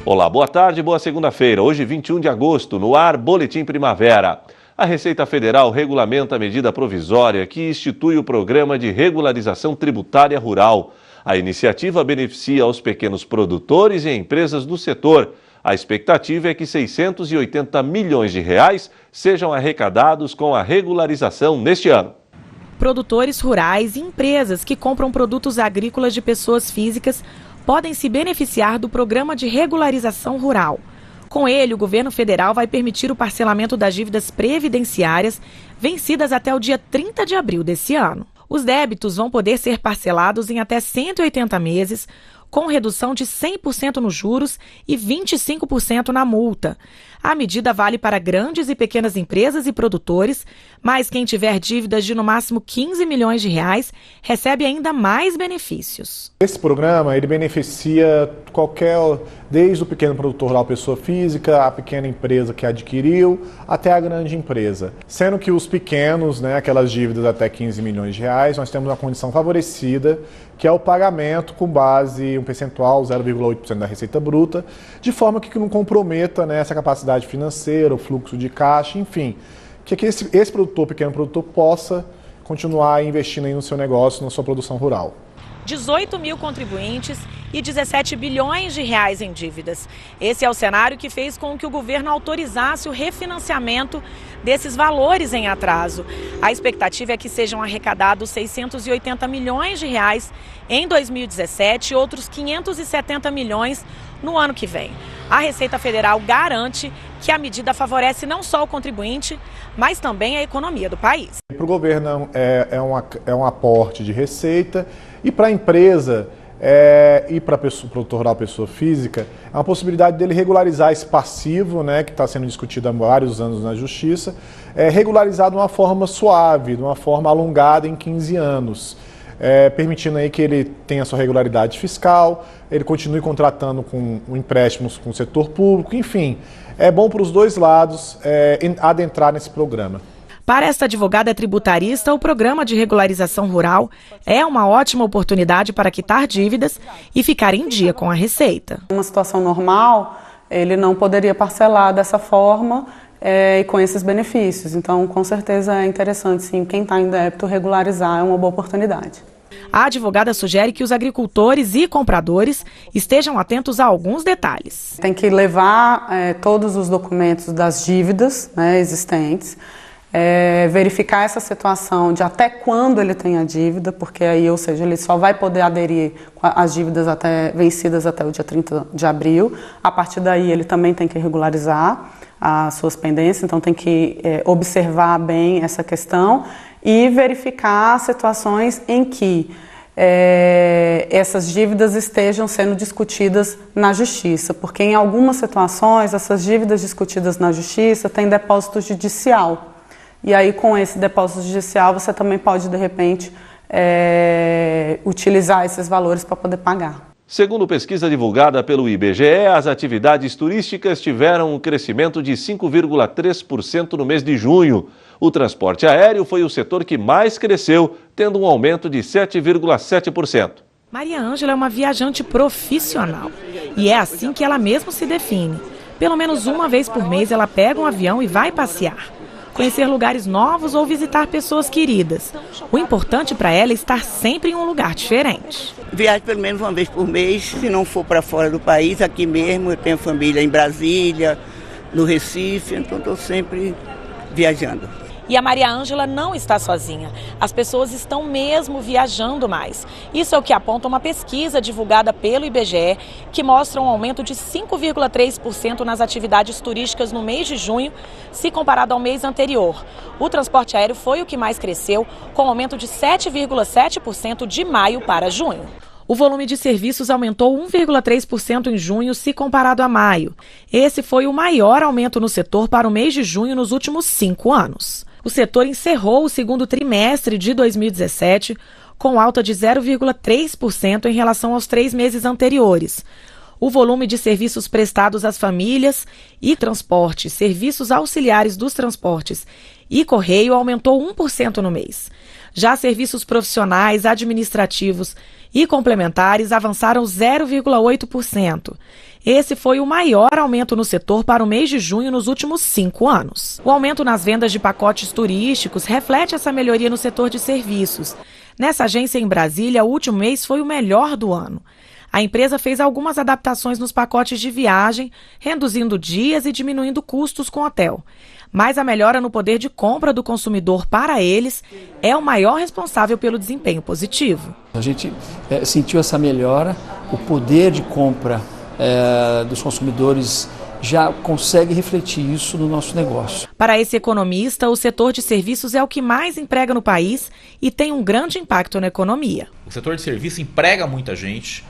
Olá, boa tarde, boa segunda-feira. Hoje, 21 de agosto, no ar, Boletim Primavera. A Receita Federal regulamenta a medida provisória que institui o Programa de Regularização Tributária Rural. A iniciativa beneficia os pequenos produtores e empresas do setor. A expectativa é que 680 milhões de reais sejam arrecadados com a regularização neste ano. Produtores rurais e empresas que compram produtos agrícolas de pessoas físicas podem se beneficiar do Programa de Regularização Rural. Com ele, o governo federal vai permitir o parcelamento das dívidas previdenciárias vencidas até o dia 30 de abril desse ano. Os débitos vão poder ser parcelados em até 180 meses, com redução de 100% nos juros e 25% na multa. A medida vale para grandes e pequenas empresas e produtores, mas quem tiver dívidas de no máximo 15 milhões de reais recebe ainda mais benefícios. Esse programa ele beneficia desde o pequeno produtor rural, pessoa física, a pequena empresa que adquiriu, até a grande empresa. Sendo que os pequenos, aquelas dívidas até 15 milhões de reais, nós temos uma condição favorecida, que é o pagamento com base em um percentual, 0,8% da receita bruta, de forma que não comprometa essa capacidade financeira, o fluxo de caixa, enfim, que esse pequeno produtor possa continuar investindo aí no seu negócio, na sua produção rural. 18 mil contribuintes e 17 bilhões de reais em dívidas. Esse é o cenário que fez com que o governo autorizasse o refinanciamento desses valores em atraso. A expectativa é que sejam arrecadados 680 milhões de reais em 2017 e outros 570 milhões no ano que vem. A Receita Federal garante que a medida favorece não só o contribuinte, mas também a economia do país. Para o governo é um aporte de receita e para a empresa e para o produtor rural, pessoa física, é uma possibilidade dele regularizar esse passivo, que está sendo discutido há vários anos na Justiça, regularizar de uma forma suave, de uma forma alongada em 15 anos. Permitindo aí que ele tenha sua regularidade fiscal, ele continue contratando com empréstimos com o setor público, enfim, é bom para os dois lados adentrar nesse programa. Para esta advogada tributarista, o Programa de Regularização Rural é uma ótima oportunidade para quitar dívidas e ficar em dia com a Receita. Uma situação normal, ele não poderia parcelar dessa forma e com esses benefícios. Então, com certeza é interessante, sim, quem está em débito regularizar é uma boa oportunidade. A advogada sugere que os agricultores e compradores estejam atentos a alguns detalhes. Tem que levar todos os documentos das dívidas existentes, verificar essa situação de até quando ele tem a dívida, porque aí, ou seja, ele só vai poder aderir às dívidas vencidas até o dia 30 de abril. A partir daí, ele também tem que regularizar as suas pendências, então tem que observar bem essa questão e verificar situações em que essas dívidas estejam sendo discutidas na Justiça, porque em algumas situações essas dívidas discutidas na Justiça têm depósito judicial. E aí, com esse depósito judicial, você também pode, de repente, utilizar esses valores para poder pagar. Segundo pesquisa divulgada pelo IBGE, as atividades turísticas tiveram um crescimento de 5,3% no mês de junho. O transporte aéreo foi o setor que mais cresceu, tendo um aumento de 7,7%. Maria Ângela é uma viajante profissional e é assim que ela mesma se define. Pelo menos uma vez por mês ela pega um avião e vai passear, conhecer lugares novos ou visitar pessoas queridas. O importante para ela é estar sempre em um lugar diferente. Viajo pelo menos uma vez por mês, se não for para fora do país, aqui mesmo. Eu tenho família em Brasília, no Recife, então estou sempre viajando. E a Maria Ângela não está sozinha. As pessoas estão mesmo viajando mais. Isso é o que aponta uma pesquisa divulgada pelo IBGE, que mostra um aumento de 5,3% nas atividades turísticas no mês de junho, se comparado ao mês anterior. O transporte aéreo foi o que mais cresceu, com aumento de 7,7% de maio para junho. O volume de serviços aumentou 1,3% em junho, se comparado a maio. Esse foi o maior aumento no setor para o mês de junho nos últimos 5 anos. O setor encerrou o segundo trimestre de 2017 com alta de 0,3% em relação aos 3 meses anteriores. O volume de serviços prestados às famílias e transporte, serviços auxiliares dos transportes e correio aumentou 1% no mês. Já serviços profissionais, administrativos e complementares avançaram 0,8%. Esse foi o maior aumento no setor para o mês de junho nos últimos 5 anos. O aumento nas vendas de pacotes turísticos reflete essa melhoria no setor de serviços. Nessa agência em Brasília, o último mês foi o melhor do ano. A empresa fez algumas adaptações nos pacotes de viagem, reduzindo dias e diminuindo custos com hotel. Mas a melhora no poder de compra do consumidor para eles é o maior responsável pelo desempenho positivo. A gente sentiu essa melhora, o poder de compra dos consumidores já consegue refletir isso no nosso negócio. Para esse economista, o setor de serviços é o que mais emprega no país e tem um grande impacto na economia. O setor de serviços emprega muita gente,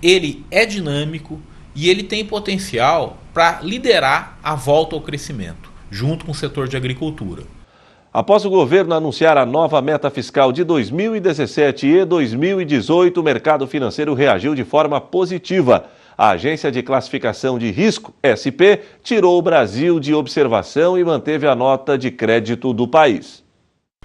ele é dinâmico e ele tem potencial para liderar a volta ao crescimento, junto com o setor de agricultura. Após o governo anunciar a nova meta fiscal de 2017 e 2018, o mercado financeiro reagiu de forma positiva. A Agência de Classificação de Risco, SP, tirou o Brasil de observação e manteve a nota de crédito do país.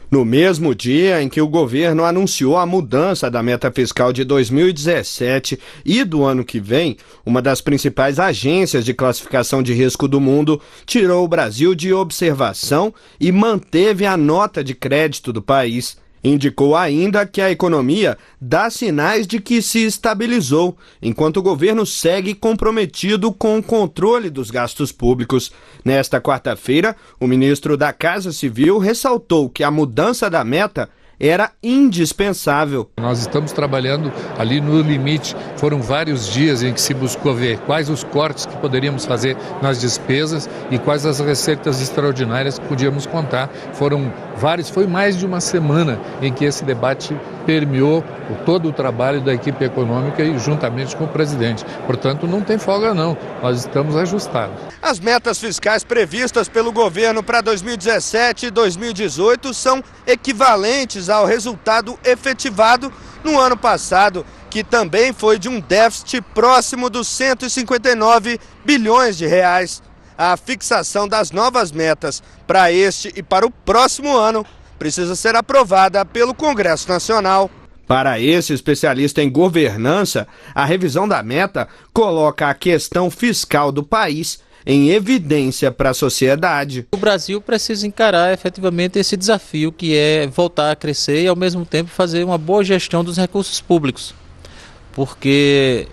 No mesmo dia em que o governo anunciou a mudança da meta fiscal de 2017 e do ano que vem, uma das principais agências de classificação de risco do mundo tirou o Brasil de observação e manteve a nota de crédito do país. Indicou ainda que a economia dá sinais de que se estabilizou, enquanto o governo segue comprometido com o controle dos gastos públicos. Nesta quarta-feira, o ministro da Casa Civil ressaltou que a mudança da meta era indispensável. Nós estamos trabalhando ali no limite. Foram vários dias em que se buscou ver quais os cortes que poderíamos fazer nas despesas e quais as receitas extraordinárias que podíamos contar. Foram vários, foi mais de uma semana em que esse debate permeou todo o trabalho da equipe econômica e juntamente com o presidente. Portanto, não tem folga não, nós estamos ajustados. As metas fiscais previstas pelo governo para 2017 e 2018 são equivalentes ao resultado efetivado no ano passado, que também foi de um déficit próximo dos 159 bilhões de reais. A fixação das novas metas para este e para o próximo ano precisa ser aprovada pelo Congresso Nacional. Para esse especialista em governança, a revisão da meta coloca a questão fiscal do país em evidência para a sociedade. O Brasil precisa encarar efetivamente esse desafio que é voltar a crescer e ao mesmo tempo fazer uma boa gestão dos recursos públicos. Porque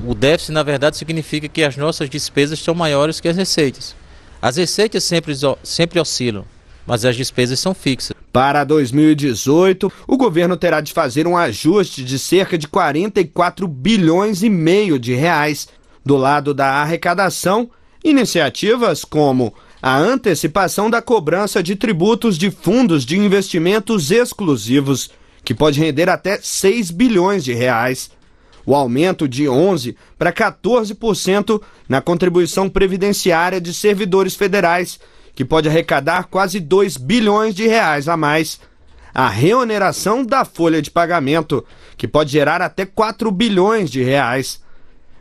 o déficit, na verdade, significa que as nossas despesas são maiores que as receitas. As receitas sempre oscilam, mas as despesas são fixas. Para 2018, o governo terá de fazer um ajuste de cerca de 44 bilhões e meio de reais. Do lado da arrecadação, iniciativas como a antecipação da cobrança de tributos de fundos de investimentos exclusivos, que pode render até 6 bilhões de reais. O aumento de 11% para 14% na contribuição previdenciária de servidores federais, que pode arrecadar quase 2 bilhões de reais a mais. A reoneração da folha de pagamento, que pode gerar até 4 bilhões de reais.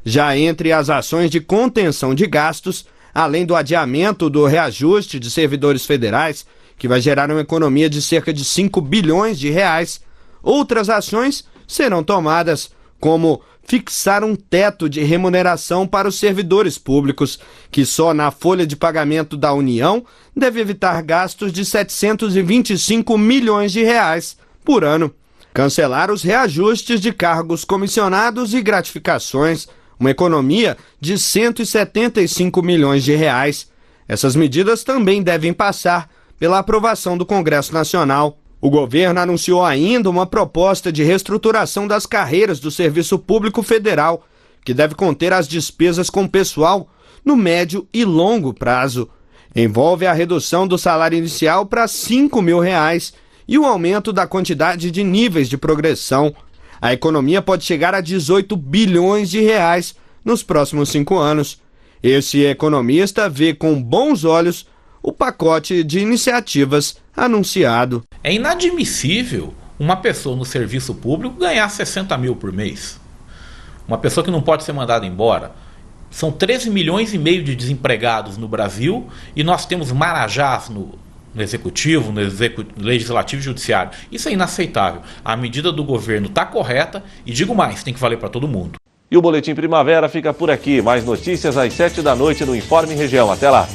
Já entre as ações de contenção de gastos, além do adiamento do reajuste de servidores federais, que vai gerar uma economia de cerca de 5 bilhões de reais, outras ações serão tomadas, como fixar um teto de remuneração para os servidores públicos, que só na folha de pagamento da União deve evitar gastos de 725 milhões de reais por ano. Cancelar os reajustes de cargos comissionados e gratificações, uma economia de 175 milhões de reais. Essas medidas também devem passar pela aprovação do Congresso Nacional. O governo anunciou ainda uma proposta de reestruturação das carreiras do Serviço Público Federal, que deve conter as despesas com pessoal no médio e longo prazo. Envolve a redução do salário inicial para R$ 5 mil e o aumento da quantidade de níveis de progressão. A economia pode chegar a 18 bilhões de reais nos próximos 5 anos. Esse economista vê com bons olhos o pacote de iniciativas anunciado. É inadmissível uma pessoa no serviço público ganhar 60 mil por mês. Uma pessoa que não pode ser mandada embora. São 13 milhões e meio de desempregados no Brasil e nós temos marajás no Executivo, no Legislativo e Judiciário. Isso é inaceitável. A medida do governo está correta e digo mais, tem que valer para todo mundo. E o Boletim Primavera fica por aqui. Mais notícias às 7 da noite no Informe Região. Até lá!